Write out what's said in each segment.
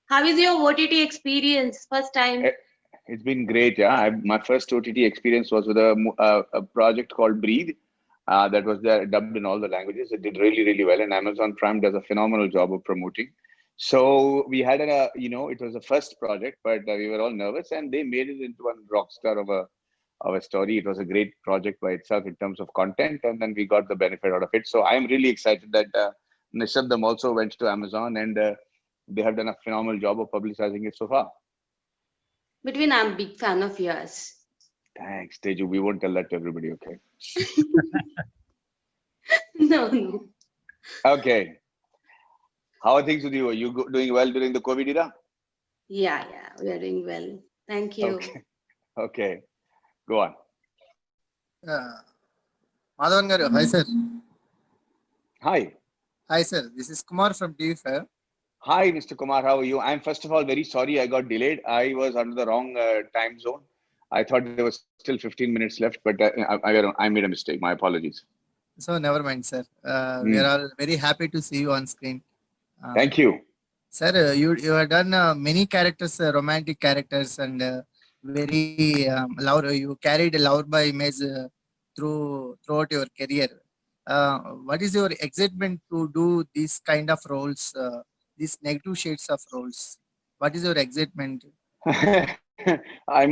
How is your OTT experience? First time? Eh, It's been great. Yeah, my first OTT experience was with a project called Breathe. That was there dubbed in all the languages. It did really, really well, and Amazon Prime does a phenomenal job of promoting. So we had it was a first project, but we were all nervous, and they made it into one rock star of a story. It was a great project by itself in terms of content, and then we got the benefit out of it. So I am really excited that Nishabdam also went to Amazon, and they have done a phenomenal job of publicizing it so far. Between I'm big fan of yours. Thanks, Teju. We won't tell that to everybody, okay? No, no. Okay. How are things with you? Are you doing well during the COVID era? Yeah, yeah, we are doing well. Thank you. Okay. Okay. Go on. Yeah. Madhavan garu, hi sir. Hi. Hi sir, this is Kumar from TV5. Hi, Mr. Kumar. How are you? I'm first of all very sorry I got delayed. I was under the wrong time zone. I thought there was still 15 minutes left, but I made a mistake. My apologies. So never mind sir. We are Mm. all very happy to see you on screen. Uh, Thank you. Sir, you have done many characters, romantic characters, and very loud. You carried a loud by image throughout your career. What is your excitement to do these kind of roles, these negative shades of roles? What is your excitement? I'm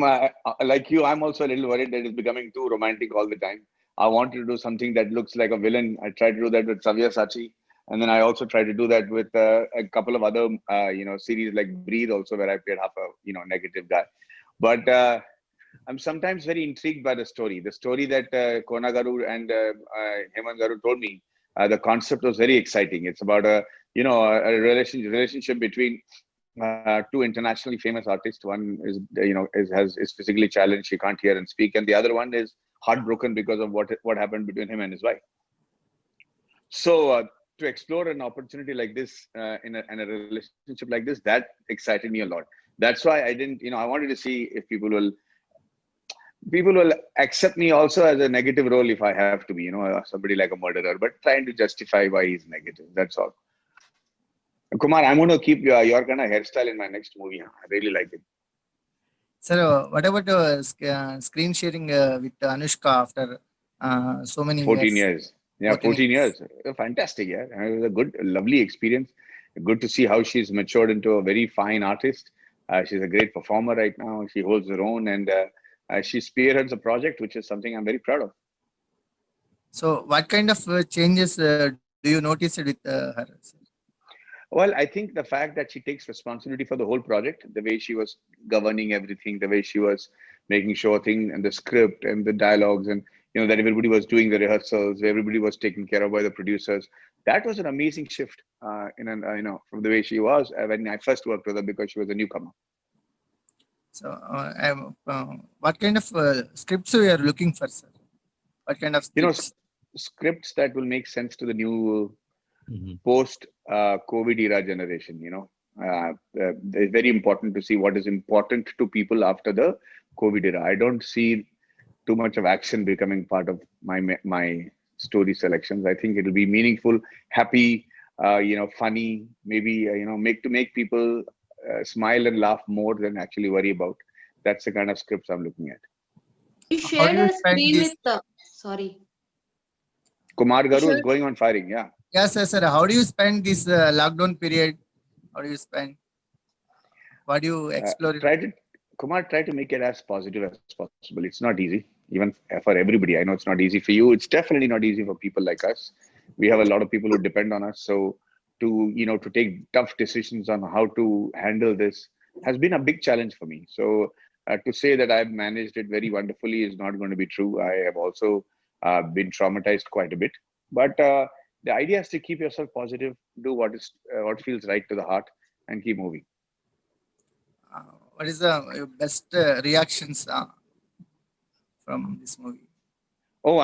like you. I'm also a little worried that it's becoming too romantic all the time. I wanted to do something that looks like a villain. I tried to do that with Savya Sachi, and then I also tried to do that with a couple of other series like Breathe, also where I played half a negative guy. But I'm sometimes very intrigued by the story. The story that Kona Garu and Hemant Garu told me, the concept was very exciting. It's about a relationship between two internationally famous artists. One is physically challenged, she can't hear and speak, and the other one is heartbroken because of what happened between him and his wife. So to explore an opportunity like this in a relationship like this, that excited me a lot. That's why I didn't, I wanted to see if people will accept me also as a negative role if I have to be, somebody like a murderer, but trying to justify why he's negative. That's all. Kumar, I'm going to keep your kind of hairstyle in my next movie. Huh? I really like it. Sir, what about screen sharing with Anushka after so many 14 years? years. Yeah, 14 14 years. years. Fantastic. Yeah. And it was a good, lovely experience. Good to see how she's matured into a very fine artist. She's a great performer right now. She holds her own, and she spearheads a project, which is something I'm very proud of. So, what kind of changes do you notice with her? Sir? Well, I think the fact that she takes responsibility for the whole project, the way she was governing everything, the way she was making sure thing and the script and the dialogues, and that everybody was doing the rehearsals, everybody was taken care of by the producers. That was an amazing shift from the way she was when I first worked with her because she was a newcomer. So, what kind of scripts you are looking for, sir? What kind of You know, scripts? scripts that will make sense to the new Mhm. post COVID era generation. It's very important to see what is important to people after the COVID era. I don't see too much of action becoming part of my story selections. I think it'll be meaningful, happy, funny, maybe make people smile and laugh more than actually worry about. That's the kind of scripts I'm looking at. You How shared do you a spend screen this? with the. Sorry. Kumar You Garu is shared. going on firing. Yeah. Yes, sir, sir. How do you spend this lockdown period? How do you spend? What do you Uh, explore? try to Kumar, try to make it as positive as possible. It's not easy, even for everybody. I know it's not easy for you. It's definitely not easy for people like us. We have a lot of people who depend on us. So to take tough decisions on how to handle this has been a big challenge for me. So to say that I've managed it very wonderfully is not going to be true. I have also been traumatized quite a bit. But the idea is to keep yourself positive, do what feels right to the heart, and keep moving. What is the best reactions from this movie? Oh,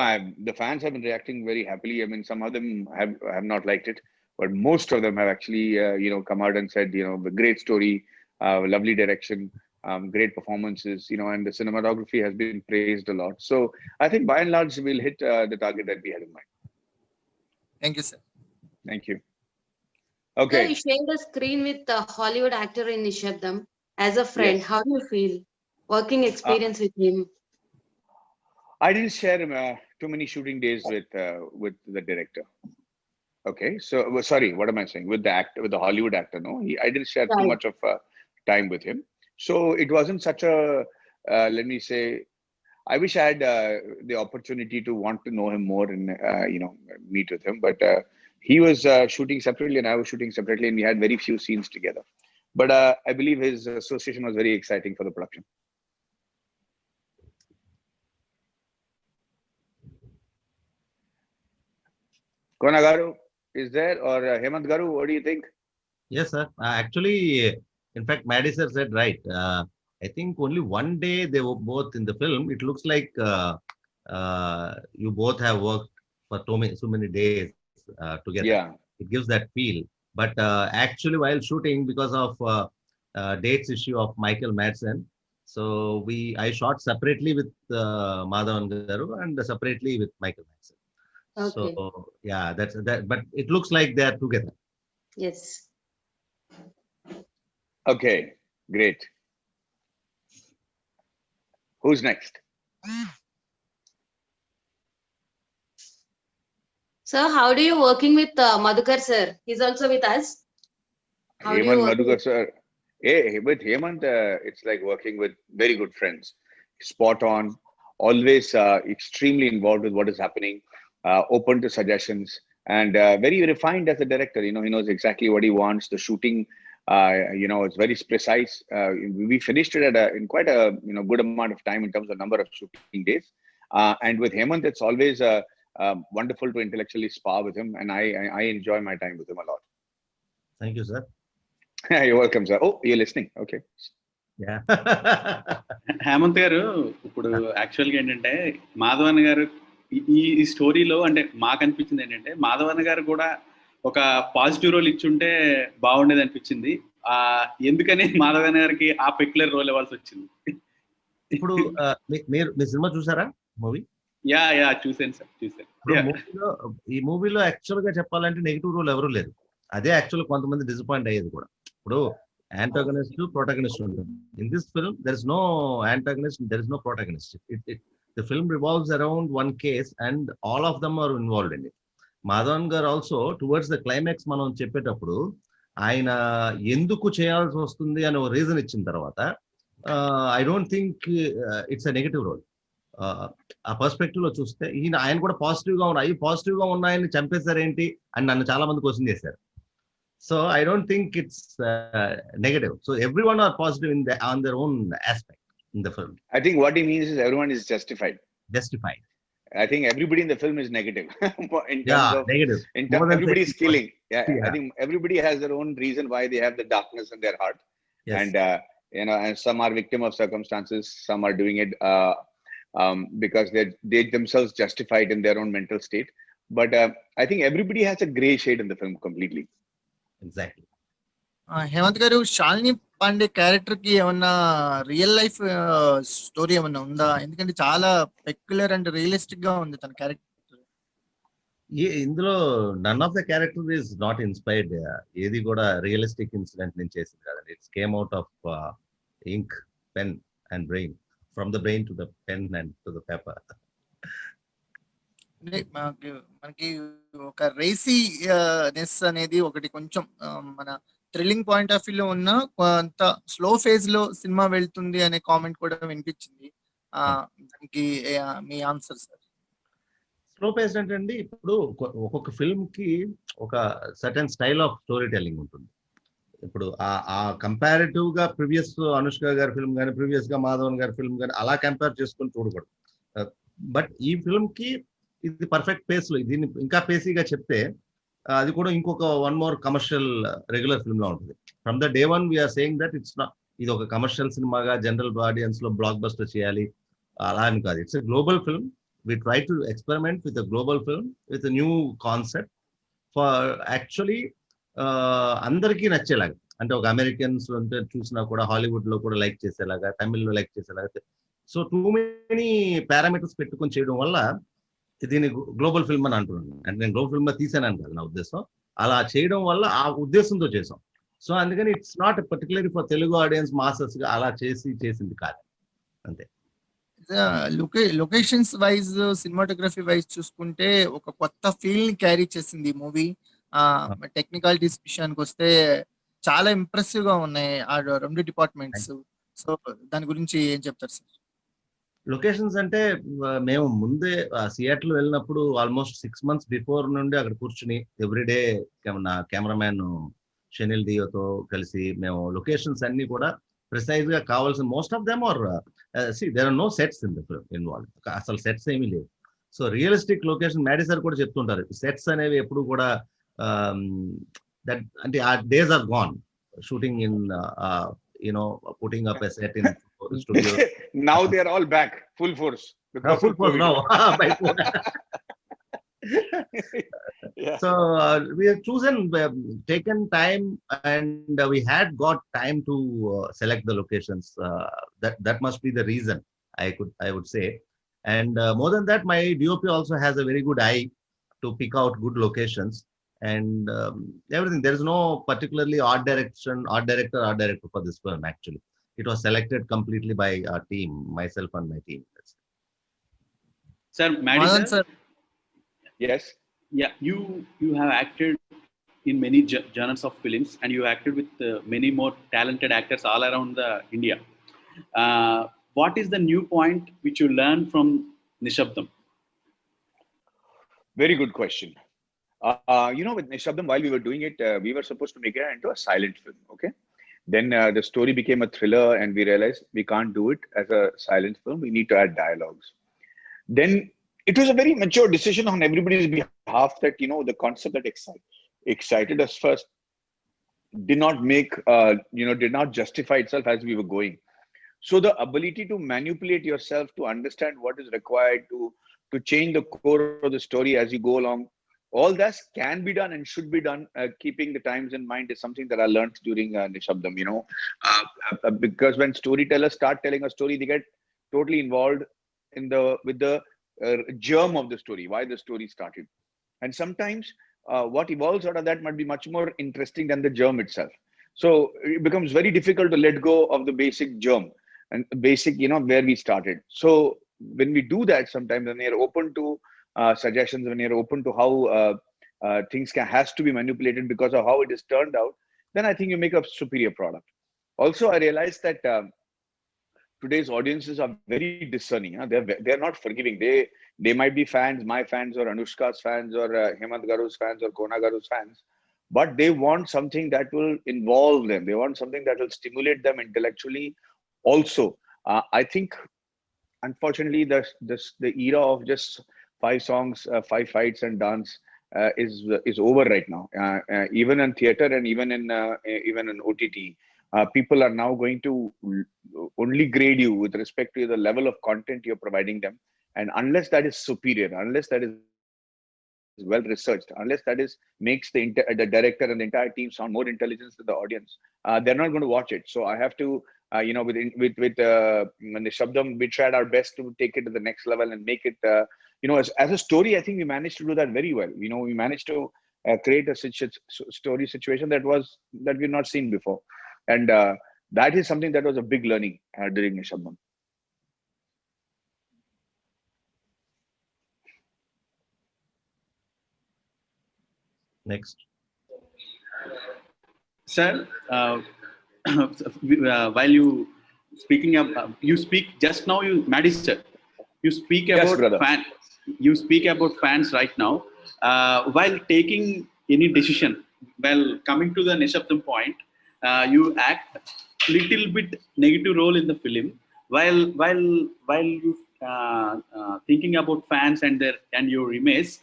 the fans have been reacting very happily. I mean, some of them have not liked it, but most of them have actually, come out and said, great story, lovely direction, great performances, and the cinematography has been praised a lot. So I think by and large, we'll hit the target that we had in mind. Thank you, sir. Thank you. Okay. you shared a screen with a Hollywood actor in Nishabdam. As a friend, Yes. how do you feel? Working experience with him. I didn't share too many shooting days with the director. Okay, so sorry, what am I saying? With the actor, with the Hollywood actor, no, I didn't share too Right. much of time with him. So it wasn't such a let me say. I wish I had the opportunity to want to know him more and meet with him. But he was shooting separately, and I was shooting separately, and we had very few scenes together. But I believe his association was very exciting for the production. Kona Garu is there, or Hemant Garu? What do you think? Yes, sir. Actually, in fact, Maddie sir said right. I think only one day they were both in the film. It looks like you both have worked for so many days together. Yeah. It gives that feel. But actually, while shooting, because of dates issue of Michael Madsen, so I shot separately with Madhavan Garu and separately with Michael Madsen. Okay. So yeah, that's that. But it looks like they are together. Yes. Okay, great. Who's next? So, how do you working with Madhukar sir? He's also with us. How do you Hemant working? Madhukar sir. Hey, with Hemant, it's like working with very good friends. Spot on, always extremely involved with what is happening, open to suggestions, and very refined as a director. You know, he knows exactly what he wants. The shooting, it's very precise. We finished it in quite a good amount of time in terms of number of shooting days. And with Hemant, it's always wonderful to intellectually spar with him, and I enjoy my time with him a lot. Thank you, sir. You're welcome, sir. Oh, you're listening. Okay. Yeah. Hemant గారు ఇప్పుడు యాక్చువల్గా ఏంటంటే మాధవన్ గారు ఈ స్టోరీలో అంటే మాకు అనిపించింది ఏంటంటే మాధవన్ గారు కూడా ఒక పాజిటివ్ రోల్ ఇచ్చుంటే బాగుండేది అనిపించింది. ఎందుకని మాధవన్ గారికి ఆ పెక్యులర్ రోల్ ఇవ్వాల్సి వచ్చింది? ఇప్పుడు మీరు సినిమా చూసారా మూవీ? యా చూసాను సార్, చూసాను. ఈ మూవీలో యాక్చువల్ గా చెప్పాలంటే నెగిటివ్ రోల్ ఎవరు లేరు. అదే యాక్చువల్ కొంతమంది డిసప్పాయింట్ అయ్యేది కూడా. ఇప్పుడు యాంటాగనిస్ట్ ప్రొటాగనిస్ట్ ఉంటుంది. In this film there is no antagonist, there is no protagonist. The film revolves around one case and all of them are involved in it. Madhavan garu also towards the climax మనం చెప్పేటప్పుడు ఆయన ఎందుకు చేయాల్సి వస్తుంది అని ఒక reason ఇచ్చిన తర్వాత I don't think it's a negative role. ఆ పర్స్పెక్టివ్ లో చూస్తే ఆయన కూడా పాజిటివ్ గా ఉన్నాయి, పాజిటివ్ గా ఉన్నాయని చంపేశారేంటి అని నన్ను చాలా మంది క్వశ్చన్ చేశారు. So I don't think it's negative. So everyone are positive on their own aspect in the film. I think what he means is everyone is justified. Justified. I think everybody in the film is negative. In terms of, negative. Everybody is killing. Yeah, I think everybody has their own reason why they have the darkness in their heart. Yes. And and some are victim of circumstances. Some are doing it because they themselves justified in their own mental state. But I think everybody has a gray shade in the film completely. Exactly. Hemant గారు, Shalini Pandey character కి ఏమన్నా real life story ఏమన్నా ఉందా? ఎందుకంటే చాలా peculiar and realistic గా ఉంది తన క్యారెక్టర్. ఇందులో none of the character is not inspired. ఏది కూడా రియలిస్టిక్ ఇన్సిడెంట్ నుంచి చేసింది కదండి. It's came out of ink, pen and brain, from the brain to the pen and to the paper. మనకి ఒక రేసీ నెస్ అనేది ఒకటి కొంచెం మన థ్రిల్లింగ్ పాయింట్ ఆఫ్ వ్యూ లో ఉన్న కొంత స్లో ఫేజ్ లో సినిమా వెళ్తుంది అనే కామెంట్ కూడా వినిపించింది. దానికి మీ ఆన్సర్ సార్? స్లో పేస్ అంటే ఇప్పుడు ఒక్కొక్క ఫిల్మ్ కి ఒక certain style of story telling ఉంటుంది. ఇప్పుడు ఆ కంపారిటివ్ గా ప్రీవియస్ అనుష్క గారి ఫిల్మ్ కానీ, ప్రీవియస్ గా మాధవన్ గారి ఫిల్మ్ కానీ అలా కంపేర్ చేసుకొని చూడకూడదు. బట్ ఈ ఫిల్మ్ కి ఇది పర్ఫెక్ట్ పేస్ లో, దీన్ని ఇంకా పేసీగా చెప్తే అది కూడా ఇంకొక one more commercial regular film లా ఉంటుంది. From the day one we are saying that it's not, ఇది ఒక కమర్షియల్ సినిమాగా జనరల్ ఆడియన్స్ లో బ్లాక్ బస్టర్ చేయాలి అలా అని కాదు. It's a global film. We try to experiment with a global film with a new concept for actually అందరికీ నచ్చేలాగా. అంటే ఒక అమెరికన్స్ చూసినా కూడా హాలీవుడ్ లో కూడా లైక్ చేసేలాగా, తమిళ్ లో లైక్ చేసేలాగా. సో టూ మెనీ పారామీటర్స్ పెట్టుకొని చేయడం వల్ల దీన్ని గ్లోబల్ ఫిల్మ్ అని అంటున్నాను. అంటే నేను గ్లోబల్ ఫిల్మ్ తీసానని కాదు నా ఉద్దేశం. అలా చేయడం వల్ల ఆ ఉద్దేశంతో చేసాం. సో అందుకని it's not particularly for Telugu audience masses గా అలా చేసింది కాదు, అంతే. లొకేషన్స్ వైజ్, సినిమాటోగ్రఫీ వైజ్ చూసుకుంటే ఒక కొత్త ఫీల్ ని క్యారీ చేసింది ఈ మూవీ. టెక్నికాలిటీస్ విషయానికి వస్తే చాలా ఇంప్రెసివ్ గా ఉన్నాయి ఆ రెండు డిపార్ట్మెంట్స్. సో దాని గురించి ఏం చెప్తారు సార్? లొకేషన్స్ అంటే మేము ముందే సియాటిల్ వెళ్ళినప్పుడు ఆల్మోస్ట్ 6 months బిఫోర్ నుండి అక్కడ కూర్చుని ఎవ్రీడే నా కెమెరామ్యాన్ షెనిల్ డియోతో కలిసి మేము లొకేషన్స్ అన్ని కూడా ప్రిసైజ్ గా కావాల్సిన most of them are there are no sets in the film involve. అసలు సెట్స్ ఏమీ లేవు. So realistic location Maddy sir కూడా చెప్తుంటారు, సెట్స్ అనేవి ఎప్పుడు కూడా దట్ అంటే ఆ days are gone. Shooting in putting up a set in studio. Now they are all back full force. Full force now. Yeah. So we have taken time, and we had got time to select the locations. That must be the reason, I would say. And more than that, my DOP also has a very good eye to pick out good locations and everything. There is no particularly art director for this film. Actually, it was selected completely by our team, myself and my team. Sir, Maddie sir. Yes. Yeah, you have acted in many genres of films, and you acted with many more talented actors all around India. What is the new point which you learned from Nishabdam? Very good question. With Nishabdam, while we were doing it, we were supposed to make it into a silent film. Okay. Then the story became a thriller, and we realized we can't do it as a silent film. We need to add dialogues. Then it was a very mature decision on everybody's behalf that, the concept that excited us first did not justify itself as we were going. So the ability to manipulate yourself, to understand what is required, to change the core of the story as you go along, all that can be done and should be done, keeping the times in mind, is something that I learned during Nishabdam. Because when storytellers start telling a story, they get totally involved with the germ of the story, why the story started. And sometimes what evolves out of that might be much more interesting than the germ itself. So it becomes very difficult to let go of the basic germ and basic, where we started. So when we do that, sometimes when you're open to suggestions, when you're open to how things has to be manipulated because of how it is turned out, then I think you make a superior product. Also, I realized that today's audiences are very discerning. They're not forgiving. They might be fans, my fans, or Anushka's fans, or Hemant Garu's fans, or Kona Garu's fans, but they want something that will involve them. They want something that will stimulate them intellectually. Also, I think, unfortunately, the era of just 5 songs, 5 fights, and dance is over right now. Even in theater and even in OTT, people are now going to only grade you with respect to the level of content you're providing them. And unless that is superior, unless that is well researched, unless that makes the director and the entire team sound more intelligent to the audience, they're not going to watch it. So I have to, with Nishabdam, we tried our best to take it to the next level and make it, as a story. I think we managed to do that very well. We managed to create a story situation that we've not seen before. And that is something that was a big learning during Nishabdam. Next. Sir, while you speaking up, you speak just now, Maddie sir, you speak about you speak about fans right now. While taking any decision, well, coming to the Nishabdam point, you act little bit negative role in the film. While you thinking about fans and your image,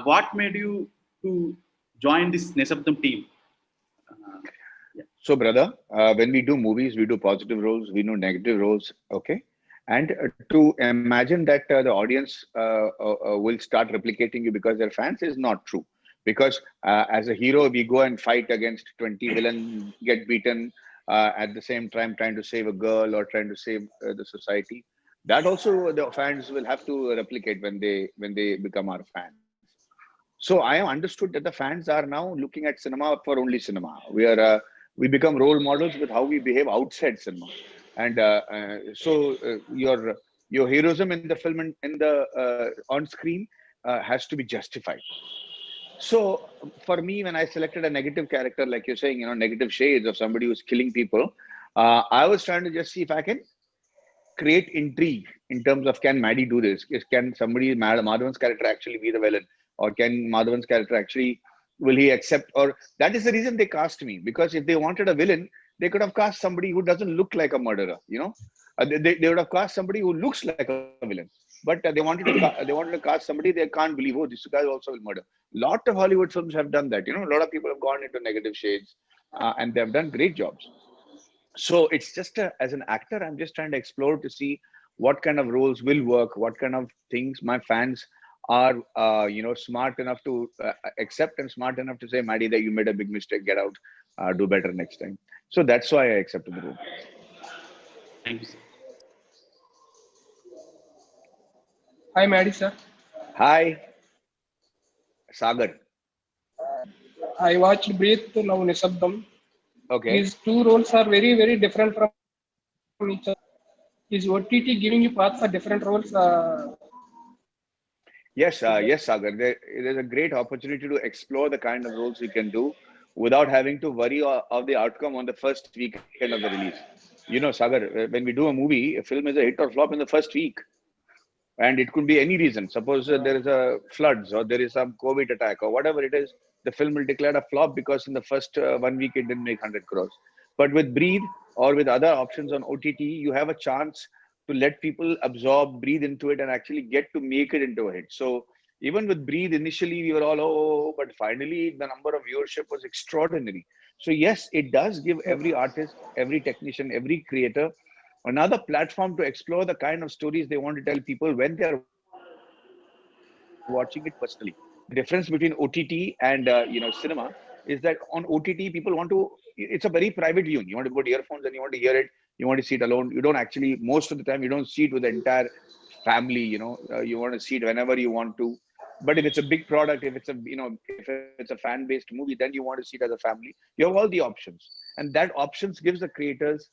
what made you to join this Nishabdam team? So, brother, when we do movies, we do positive roles, we do negative roles, okay? And to imagine that the audience will start replicating you because they're fans is not true. Because as a hero, we go and fight against 20 villains, get beaten, at the same time trying to save a girl or trying to save the society. That also the fans will have to replicate when they become our fans. So I have understood that the fans are now looking at cinema for only cinema. We become role models with how we behave outside cinema, and your heroism in the film and in the on screen has to be justified. So for me, when I selected a negative character, like you're saying, negative shades of somebody who's killing people, I was trying to just see if I can create intrigue in terms of, can Maddie do this? Can somebody, Madhavan's character, actually be the villain, or can Madhavan's character actually, will he accept? Or that is the reason they cast me, because if they wanted a villain, they could have cast somebody who doesn't look like a murderer. They would have cast somebody who looks like a villain, but they wanted to cast somebody they can't believe. Oh, this guy also will murder. Lot of Hollywood films have done that. A lot of people have gone into negative shades, and they have done great jobs. So it's just as an actor, I'm just trying to explore to see what kind of roles will work, what kind of things my fans are, smart enough to accept, and smart enough to say, Maddie, that you made a big mistake, get out, do better next time. So that's why I accepted the role. Thank you, sir. Hi, Maddie, sir. Hi, Sagar. I watched Breathe, now Nishabdam. Okay. These two roles are very, very different from each other. Is OTT giving you path for different roles? Yes, Sagar. There's a great opportunity to explore the kind of roles we can do without having to worry of the outcome on the first weekend of the release. Sagar, when we do a movie, a film is a hit or flop in the first week. And it could be any reason. Suppose there is a floods, or there is some COVID attack, or whatever it is, the film will declare a flop because in the first 1 week it didn't make 100 crores. But with Breathe or with other options on OTT, you have a chance to let people absorb, breathe into it, and actually get to make it into a hit. So even with Breathe, initially we were all, oh, but finally the number of viewership was extraordinary. So yes, it does give every artist, every technician, every creator another platform to explore the kind of stories they want to tell people when they are watching it personally. The difference between OTT and cinema is that on OTT people want to. It's a very private viewing. You want to put earphones and you want to hear it. You want to see it alone. You don't actually, most of the time, you don't see it with the entire family. You want to see it whenever you want to. But if it's a big product, if it's a fan-based movie, then you want to see it as a family. You have all the options, and that options gives the creators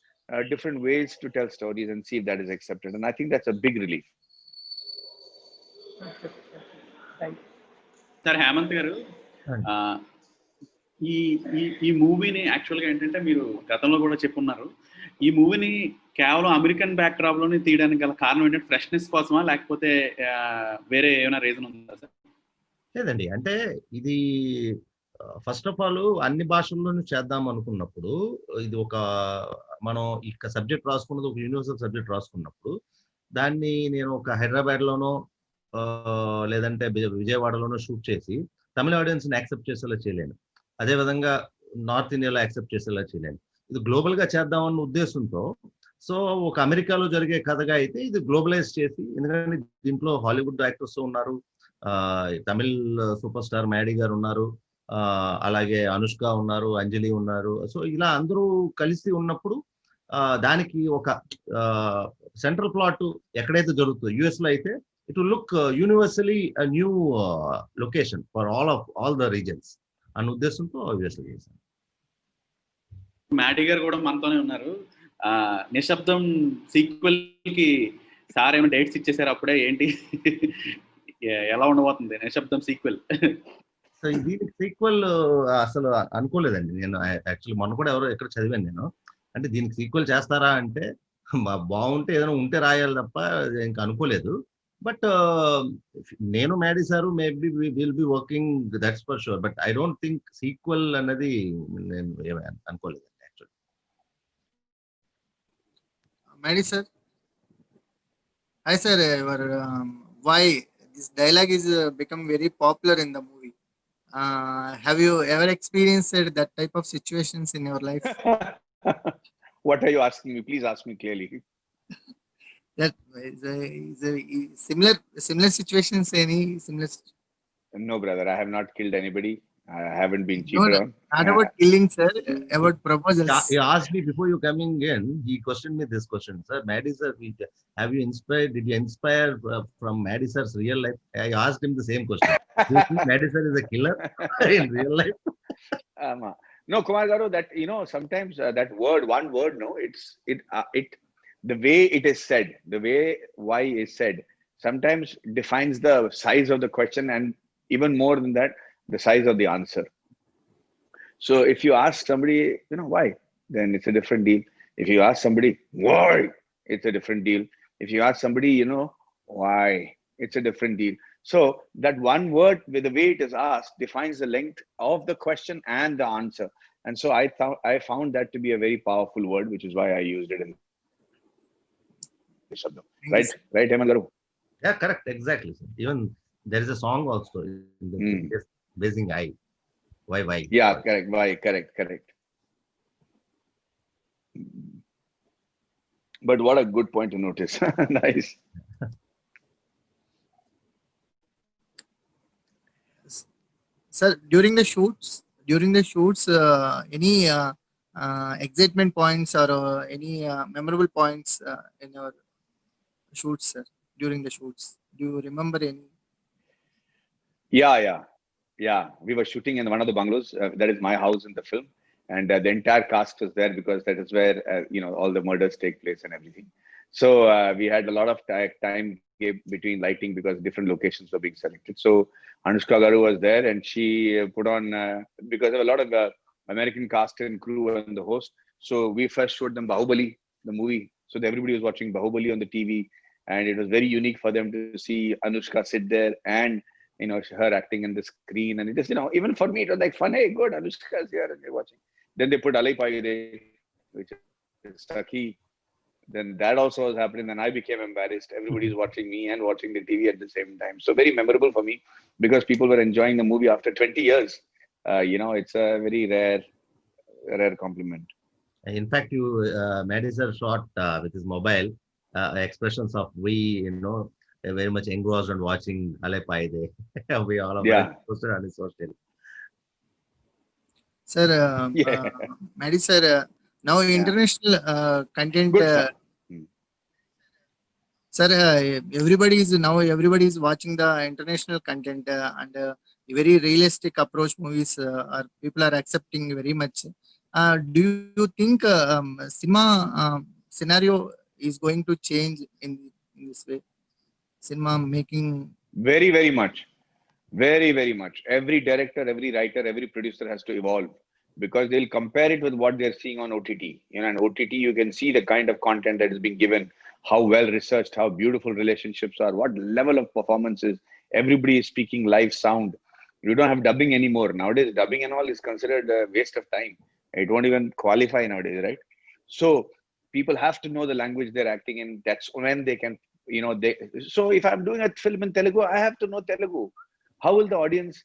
different ways to tell stories and see if that is accepted. And I think that's a big relief. Thank you. Sir Hemanth garu, ఈ మూవీని యాక్చువల్గా ఏంటంటే మీరు గతంలో కూడా చెప్పున్నారు, ఈ మూవీని కేవలం అమెరికన్ బ్యాక్ డ్రాప్ లోనే తీయడానికి గల కారణం ఏంటంటే ఫ్రెష్నెస్ కోసమా, లేకపోతే వేరే ఏమైనా రీజన్ ఉందా సార్? లేదండి, అంటే ఇది ఫస్ట్ ఆఫ్ ఆల్ అన్ని భాషల్లోనూ చేద్దాం అనుకున్నప్పుడు, ఇది మనం ఇక సబ్జెక్ట్ రాసుకున్నది ఒక యూనివర్సల్ సబ్జెక్ట్ రాసుకున్నప్పుడు, దాన్ని నేను ఒక హైదరాబాద్లోనో లేదంటే విజయవాడలోనో షూట్ చేసి తమిళ ఆడియన్స్ని యాక్సెప్ట్ చేసేలా చేయలేను. అదేవిధంగా నార్త్ ఇండియాలో యాక్సెప్ట్ చేసేలా చేయలేను. ఇది గ్లోబల్గా చేద్దామన్న ఉద్దేశంతో, సో ఒక అమెరికాలో జరిగే కథగా అయితే ఇది గ్లోబలైజ్ చేసి, ఎందుకంటే దీంట్లో హాలీవుడ్ యాక్టర్స్ ఉన్నారు, తమిళ్ సూపర్ స్టార్ మ్యాడీ గారు ఉన్నారు, అలాగే అనుష్క ఉన్నారు, అంజలి ఉన్నారు. సో ఇలా అందరూ కలిసి ఉన్నప్పుడు దానికి ఒక సెంట్రల్ ప్లాట్ ఎక్కడైతే జరుగుతుందో, యుఎస్ లో అయితే it will look universally new location for all the reasons అన్న ఉద్దేశంతో యుఎస్ లో చేశాను. మ్యాడీ గారు కూడా మనతోనే ఉన్నారు. నిశ్శబ్దం సీక్వెల్ కి సార్ ఏమైనా డేట్స్ ఇచ్చేసారు అప్పుడే? ఏంటి, ఎలా ఉండబోతుంది నిశ్శబ్దం సీక్వెల్? సో దీనికి సీక్వెల్ అసలు అనుకోలేదండి నేను. యాక్చువల్లీ మొన్న కూడా ఎవరో ఎక్కడ చదివాను నేను, అంటే దీనికి సీక్వెల్ చేస్తారా అంటే బాగుంటే ఏదైనా ఉంటే రాయాలి తప్ప ఇంకా అనుకోలేదు. బట్ నేను Maddy sir maybe will be working, that's for sure. But I don't think sequel అన్నది నేను అనుకోలేదు actually. Maddie sir, hi sir. Why this dialogue is become very popular in the movie? Have you ever experienced that type of situations in your life? What are you asking me? Please ask me clearly. That is a similar situations. Any similar? No, brother, I have not killed anybody. I haven't been No, cheated no, on. not about killing, sir. About proposals. He asked me before you coming in. He questioned me this question, sir. Maddie sir, have you inspired? Did you inspire from Maddie sir's real life? I asked him the same question. Do you think Maddie sir is a killer in real life? No, Kumar Garu, that sometimes that word, one word, no, the way it is said, the way why is said, sometimes defines the size of the question, and even more than that, the size of the answer. So if you ask somebody, why, then it's a different deal. If you ask somebody why, it's a different deal. If you ask somebody, why, it's a different deal. So that one word, with the way it is asked, defines the length of the question and the answer. And so I found that to be a very powerful word, which is why I used it in Shabdam. Thank you, Right, sir. right, Hemant Garu? Yeah, correct, exactly, sir. Even there is a song also in the Blazing Eye. Why? Yeah, correct. Why? Correct. But what a good point to notice. Nice. Sir, during the shoots, any excitement points or any memorable points in your shoots, sir? During the shoots, do you remember any? Yeah. We were shooting in one of the bungalows. That is my house in the film, and the entire cast was there because that is where all the murders take place and everything. So we had a lot of time between lighting because different locations were being selected. So Anushka Garu was there, and she put on because there were a lot of American cast and crew and the host. So we first showed them Bahubali, the movie. So everybody was watching Bahubali on the TV, and it was very unique for them to see Anushka sit there and her acting in the screen. And it is, even for me, it was like fun. Hey, good, Anushka's here and you're watching. Then they put Alai Paide, which is Saki. Then that also was happening. Then I became embarrassed. Everybody's watching me and watching the TV at the same time. So very memorable for me because people were enjoying the movie after 20 years. It's a very rare compliment. In fact, Maddie sir shot with his mobile expressions of very much engrossed on watching Alepaide. We all are posted on his social. Sir, Yeah. Maddie sir, now international content. Good fun. Sir, everybody is watching the international content and very realistic approach movies people are accepting very much. Do you think cinema scenario is going to change in this way? Cinema making Very, very much. Very, very much. Every director, every writer, every producer has to evolve because they'll compare it with what they're seeing on OTT. On OTT, you can see the kind of content that is being given, how well researched, how beautiful relationships are, what level of performances. Everybody is speaking live sound. You don't have dubbing anymore. Nowadays, dubbing and all is considered a waste of time. It won't even qualify nowadays, right? So people have to know the language they're acting in. That's when they can, so if I'm doing a film in Telugu, I have to know Telugu. How will the audience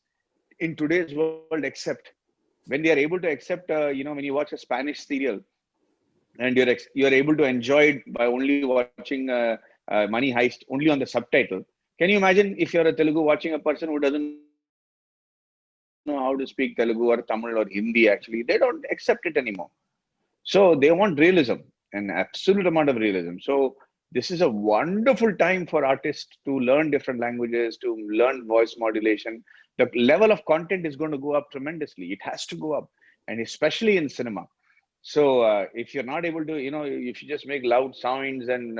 in today's world accept when they are able to accept when you watch a Spanish serial and you're able to enjoy it by only watching Money Heist only on the subtitle? Can you imagine if you're a Telugu watching a person who doesn't know how to speak Telugu or Tamil or Hindi? Actually, they don't accept it anymore. So they want realism, an absolute amount of realism. So this is a wonderful time for artists to learn different languages, to learn voice modulation. The level of content is going to go up tremendously. It has to go up, and especially in cinema. So if you're not able to, if you just make loud sounds and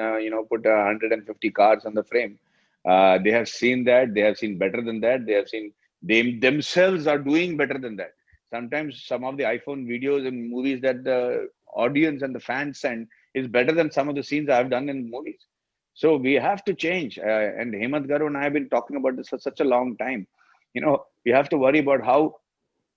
put 150 cars on the frame, they have seen that. They have seen better than that. They have seen they themselves are doing better than that. Sometimes some of the iPhone videos and movies that the audience and the fans send is better than some of the scenes I've done in movies. So we have to change. And Hemant Garu and I have been talking about this for such a long time. We have to worry about how,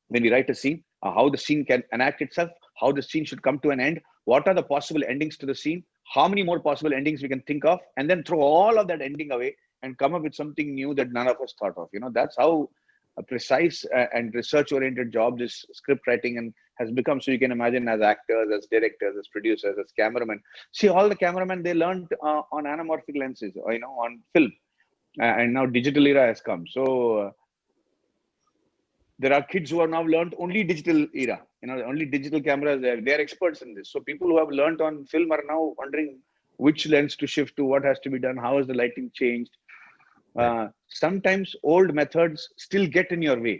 when we write a scene, how the scene can enact itself, how the scene should come to an end, what are the possible endings to the scene, how many more possible endings we can think of, and then throw all of that ending away and come up with something new that none of us thought of. That's how a precise and research-oriented job this script writing and has become. So you can imagine, as actors, as directors, as producers, as cameramen. See, all the cameramen, they learned on anamorphic lenses, on film, and now digital era has come. So There are kids who have now learned only digital era, only digital cameras. They're experts in this. So people who have learned on film are now wondering which lens to shift to, what has to be done, how has the lighting changed. Sometimes old methods still get in your way,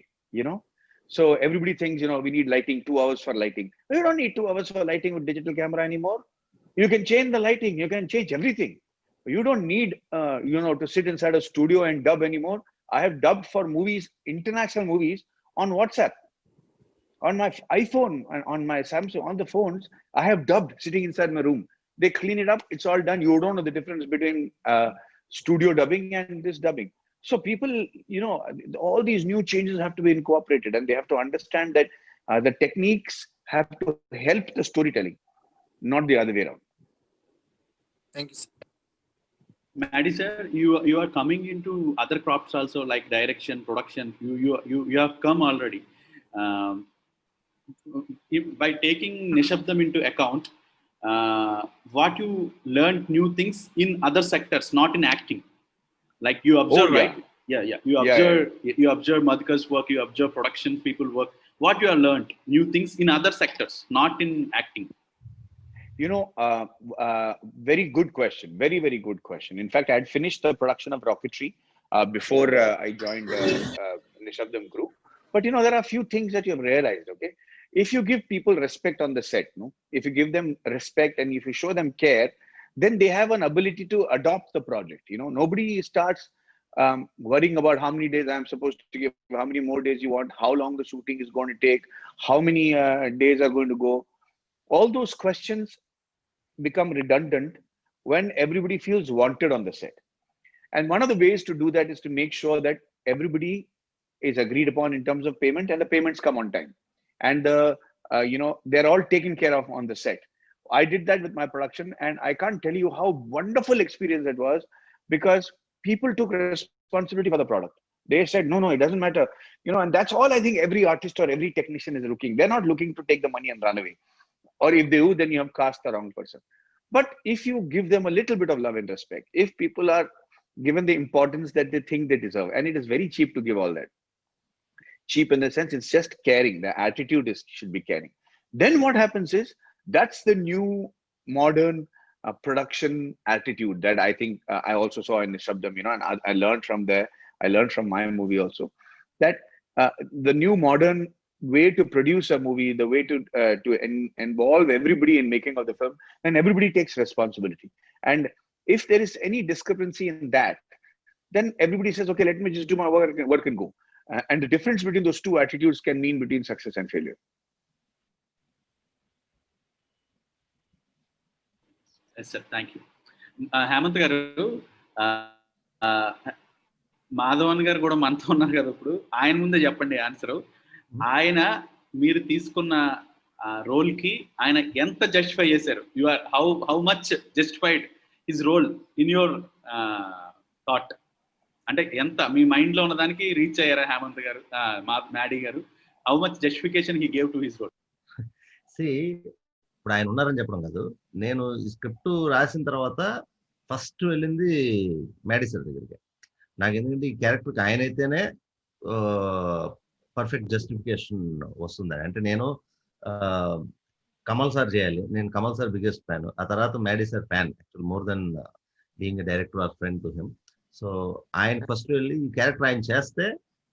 So everybody thinks, we need lighting, 2 hours for lighting. You don't need 2 hours for lighting with digital camera anymore. You can change the lighting. You can change everything. You don't need, to sit inside a studio and dub anymore. I have dubbed for movies, international movies, on WhatsApp, on my iPhone, and on my Samsung, on the phones. I have dubbed sitting inside my room. They clean it up. It's all done. You don't know the difference between studio dubbing and this dubbing. So people, all these new changes have to be incorporated, and they have to understand that the techniques have to help the storytelling, not the other way around. Thank you, sir. Maddie sir, you are coming into other crops also, like direction, production. You have come already. By taking Nishabdam into account, what you learned new things in other sectors, not in acting. Like you observe, right? Yeah. You observe Madhukar's work, you observe production people work. What you have learned new things in other sectors, not in acting. Very good question. Very, very good question. In fact, I had finished the production of Rocketry before I joined Nishabdam Group. But, there are a few things that you have realized, okay? If you give people respect on the set, if you give them respect and if you show them care, then they have an ability to adopt the project. Nobody starts worrying about how many days I'm supposed to give, how many more days you want, how long the shooting is going to take, how many days are going to go. All those questions become redundant when everybody feels wanted on the set. And one of the ways to do that is to make sure that everybody is agreed upon in terms of payment, and the payments come on time. And they're all taken care of on the set. I did that with my production, and I can't tell you how wonderful experience it was, because people took responsibility for the product. They said, no, it doesn't matter. And that's all I think every artist or every technician is looking. They're not looking to take the money and run away. Or if they do, then you have cast the wrong person. But if you give them a little bit of love and respect, if people are given the importance that they think they deserve, and it is very cheap to give all that. Cheap in the sense it's just caring. The attitude should be caring. Then what happens is, that's the new modern production attitude that I think I also saw in Nishabdam, and I learned from there. I learned from my movie also, that the new modern way to produce a movie, the way to involve everybody in making of the film, and everybody takes responsibility. And if there is any discrepancy in that, then everybody says, okay, let me just do my work and go. And the difference between those two attitudes can mean between success and failure. Yes, sir. Thank you. Hemanth garu, Madhavan గారు కూడా మనతో ఉన్నారు కదా, ఇప్పుడు ఆయన ముందే చెప్పండి answer. ఆయన మీరు తీసుకున్న రోల్ కి ఆయన ఎంత జస్టిఫై చేశారు? You are how much justified his role in your thought? అంటే ఎంత మీ మైండ్ లో ఉన్న దానికి రీచ్ అయ్యారా Hemant garu, Maddy garu? How much justification he gave to his role? ఇప్పుడు ఆయన ఉన్నారని చెప్పడం కాదు, నేను ఈ స్క్రిప్ట్ రాసిన తర్వాత ఫస్ట్ వెళ్ళింది మ్యాడీ సార్ దగ్గరికి. నాకు ఎందుకంటే ఈ క్యారెక్టర్కి ఆయన అయితేనే పర్ఫెక్ట్ జస్టిఫికేషన్ వస్తుంది. అంటే నేను కమల్ సార్ చేయాలి, నేను కమల్ సార్ బిగ్గెస్ట్ ఫ్యాన్, ఆ తర్వాత Maddy sir fan, actual more than being a director or friend to him. So ఆయన ఫస్ట్ వెళ్ళి ఈ క్యారెక్టర్ ఆయన చేస్తే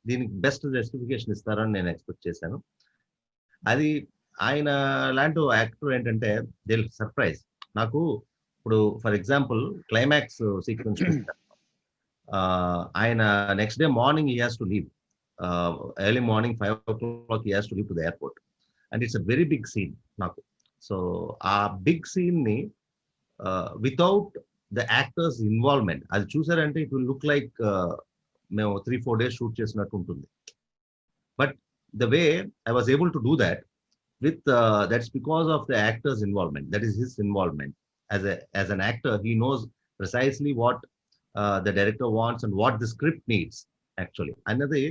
దీనికి బెస్ట్ జస్టిఫికేషన్ ఇస్తారని నేను ఎక్స్పెక్ట్ చేశాను. అది ఆయన లాంటి యాక్టర్ ఏంటంటే దే విల్ సర్ప్రైజ్. నాకు ఇప్పుడు ఫర్ ఎగ్జాంపుల్ క్లైమాక్స్ సీక్వెన్స్ ఆయన next day morning he has to leave, early morning 5 o'clock he has to leave to the airport, and it's a very big scene నాకు. So ఆ big scene ని without the actors involvement, అది చూసారంటే it will look like మేము 3-4 days shoot చేసినట్టు ఉంటుంది. But the way I was able to do that with that's because of the actor's involvement. That is his involvement. As an actor, he knows precisely what the director wants and what the script needs actually. Another,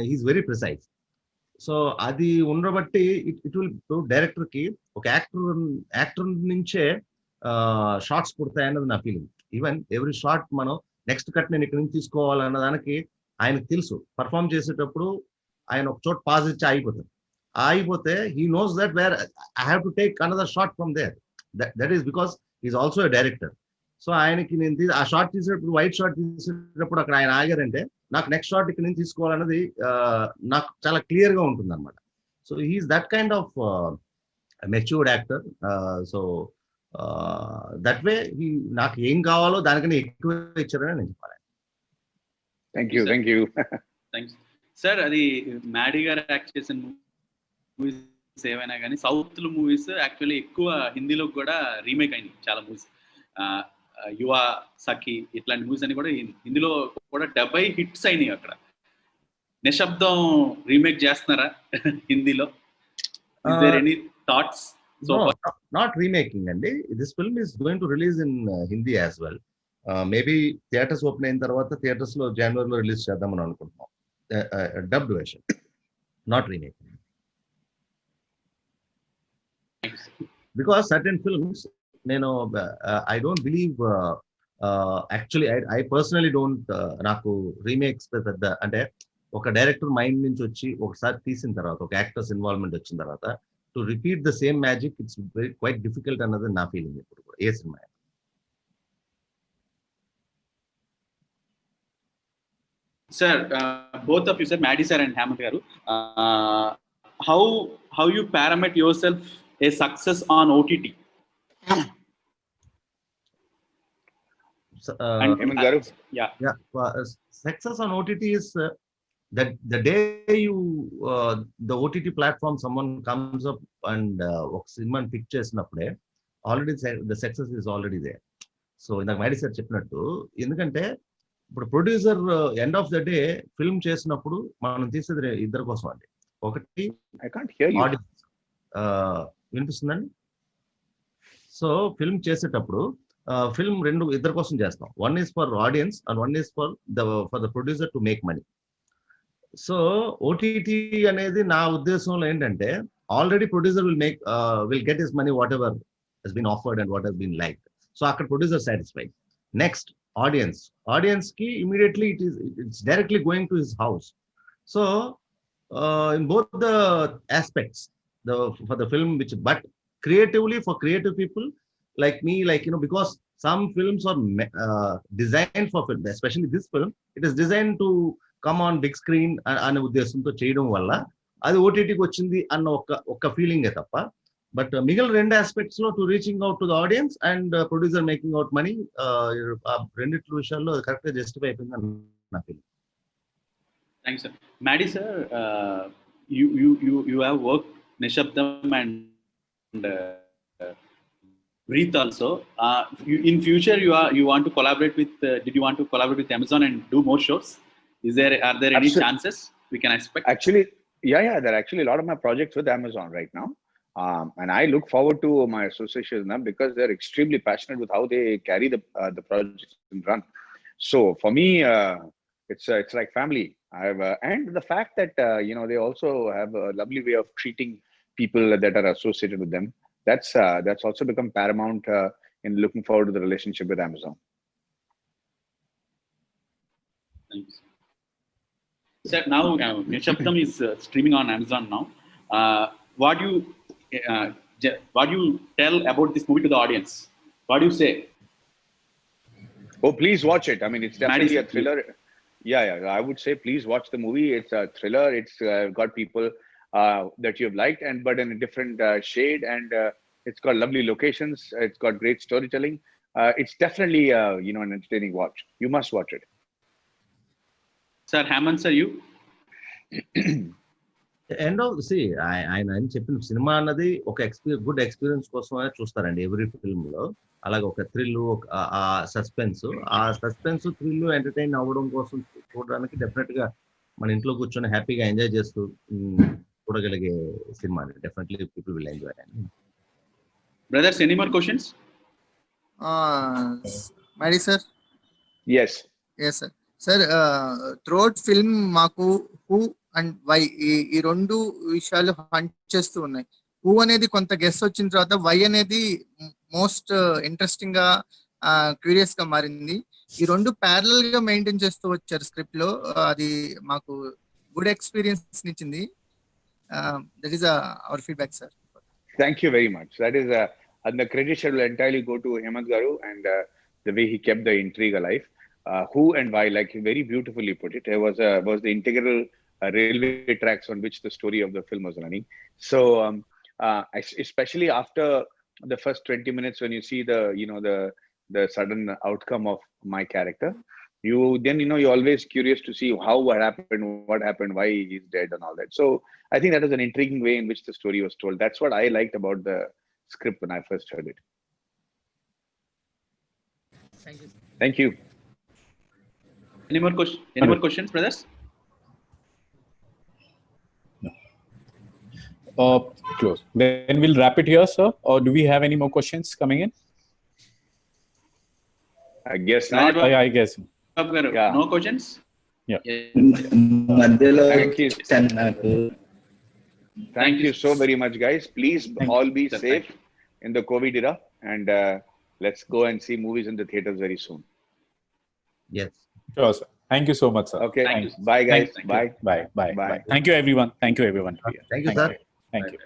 he's very precise. So adi unrabatti it will director ki oka actor nunche shots pudtayi annadi na feeling. Even every shot mano next cut nenu ikkadi nunchi teesukovalana daniki ayanaki telusu. Perform చేసేటప్పుడు ఆయన ఒక చోట pause ఇచ్చి ఆగిపోతారు. ఆగిపోతే he knows that where I have to take another shot from there. That is because is also a director. So ఆయనకి నేను ఆ షాట్ తీసేటప్పుడు, వైట్ షాట్ తీసేటప్పుడు అక్కడ ఆయన ఆగారంటే నాకు నెక్స్ట్ షాట్ ఇక్కడ నుంచి తీసుకోవాలన్నది నాకు చాలా క్లియర్ గా ఉంటుంది అనమాట. So he's that kind of matured actor. So that way నాకు ఏం కావాలో దానికన్నా ఎక్కువ ఇచ్చారని నేను చెప్పాలి. Thank you. Thanks sir. అది మ్యాడీ గారు యాక్ట్ చేసిన మూవీస్ ఏవైనా కానీ సౌత్ మూవీస్ యాక్చువల్లీ ఎక్కువ హిందీలో కూడా రీమేక్ అయినాయి చాలా మూవీస్. యువ, సఖి ఇట్లాంటి మూవీస్ అన్ని కూడా హిందీలో కూడా 70 హిట్స్ అయినాయి. అక్కడ నిశ్శబ్దం రీమేక్ చేస్తున్నారా హిందీలో? Any thoughts? నాట్ రీమేకింగ్ అండి. This film is going to release in Hindi as well. Maybe theatres open అయిన తర్వాత థియేటర్స్ లో జనవరిలో రిలీజ్ చేద్దామని అనుకుంటున్నాం. Dubbed version, not remaking. Because certain films నేను I don't believe actually I personally don't. నాకు remakes పెద్ద అంటే ఒక డైరెక్టర్ మైండ్ నుంచి వచ్చి ఒకసారి తీసిన తర్వాత, ఒక యాక్టర్స్ ఇన్వాల్వ్మెంట్ వచ్చిన తర్వాత to repeat the same magic it's quite difficult అన్నది నా ఫీలింగ్ ఇప్పుడు కూడా ఏ సినిమా. Sir, both of you, sir, Maddie sir and Hemant garu, how you parameter yourself a success on OTT? Hemant garu, yeah, success on OTT is that the day you the OTT platform someone comes up and ఒక సినిమాని pick చేసినప్పుడే already the success is already there. So ఇందాక Maddy sir చెప్పినట్టు, ఎందుకంటే ఇప్పుడు producer end of the day film చేసినప్పుడు మనం తీసేది ఇద్దరి కోసం అండి. ఒకటి I can't hear you. Audience, వినిపిస్తుందండి? సో ఫిల్మ్ చేసేటప్పుడు ఫిల్మ్ ఇద్దరి కోసం చేస్తాం. One is for audience and one is for the producer to make money. So OTT అనేది నా ఉద్దేశంలో ఏంటంటే already producer will get his money whatever he's been offered and what he's been like. So అక్కడ producer satisfied. Next audience కి immediately it's directly going to his house. So in both the aspects for the film which, but creatively for creative people like me, like because some films are designed for film, especially this film, it is designed to come on big screen అనే ఉద్దేశంతో చేయడం వల్ల అది ఓటీటీకి వచ్చింది అన్న ఒక feeling తప్ప, but మిగిలిన రెండు ఆస్పెక్ట్స్ లో to reaching out to the audience and producer making out money, రెండిట్ల విషయాల్లో కరెక్ట్ గా జస్టిఫై అయిపోయింది అని నా feeling. Thanks sir. Maddy sir, you have worked Nishabdam and Breathe also. In future, you want to collaborate with? Did you want to collaborate with Amazon and do more shows? Are there any chances we can expect? Actually, yeah, there are actually a lot of my projects with Amazon right now, and I look forward to my association with them because they're extremely passionate with how they carry the projects and run. So for me, it's like family. And the fact that they also have a lovely way of treating people that are associated with them, that's also become paramount in looking forward to the relationship with Amazon. Thanks. Sir, now Nishabdam is streaming on Amazon now. What do you tell about this movie to the audience? What do you say? Oh, please watch it. I mean, it's definitely a thriller. Yeah, I would say please watch the movie. It's a thriller. It's got people that you've liked, but in a different shade, and it's got lovely locations. It's got great storytelling. It's definitely an entertaining watch. You must watch it. Sir, Hemant sir, you? End of ఆయన చెప్పిన cinema అన్నది ఒక good experience కోసమే చూస్తారండి every film లో. అలాగే ఒక thrill, ఆ సస్పెన్స్ థ్రిల్ ఎంటర్టైన్ అవ్వడం కోసం చూడడానికి డెఫినెట్ గా మన ఇంట్లో కూర్చొని హ్యాపీగా ఎంజాయ్ చేస్తూ చూడగలిగే cinema. Definitely people will enjoy. Brothers, any more questions? Madi sir? Yes sir. Sir, throughout film మాకు who and why ఈ రెండు విషయాలు హంట్ చేస్తూ ఉన్నాయి. హూ అనేది కొంత గెస్ వచ్చిన తర్వాత వై అనేది మోస్ట్ ఇంట్రెస్టింగ్ గా క్యూరియస్ గా మారింది. ఈ రెండు ప్యారలల్ గా మెయింటైన్ చేస్తూ వచ్చారు స్క్రిప్ట్ లో. అది మాకు గుడ్ ఎక్స్పీరియన్స్ ఇచ్చింది. That is our feedback sir. Thank you very much. That is, and the credit should entirely go to Hemant Garu and the way he kept the intrigue alive. Who and why, like he very beautifully put it, was the integral railway tracks on which the story of the film was running. So, especially after the first 20 minutes, when you see the sudden outcome of my character, you're always curious to see what happened, why he's dead, and all that. So I think that is an intriguing way in which the story was told. That's what I liked about the script when I first heard it. Thank you. Thank you. Any more questions, brothers? Close. Then we'll wrap it here, sir. Or do we have any more questions coming in? I guess not. I guess. Babu garu, Yeah. no questions? Yeah. మధ్యలో Thank you. నాకు Thank you so very much, guys. Please all be Sir, safe in the COVID era, and let's go and see movies in the theaters very soon. Yes. Sure, sir. Thank you so much, sir. Okay. Thank you. Bye, guys. Thank you. Bye. Bye. Bye. Thank you, everyone. Thank you, everyone. Thank you, sir. Thank you.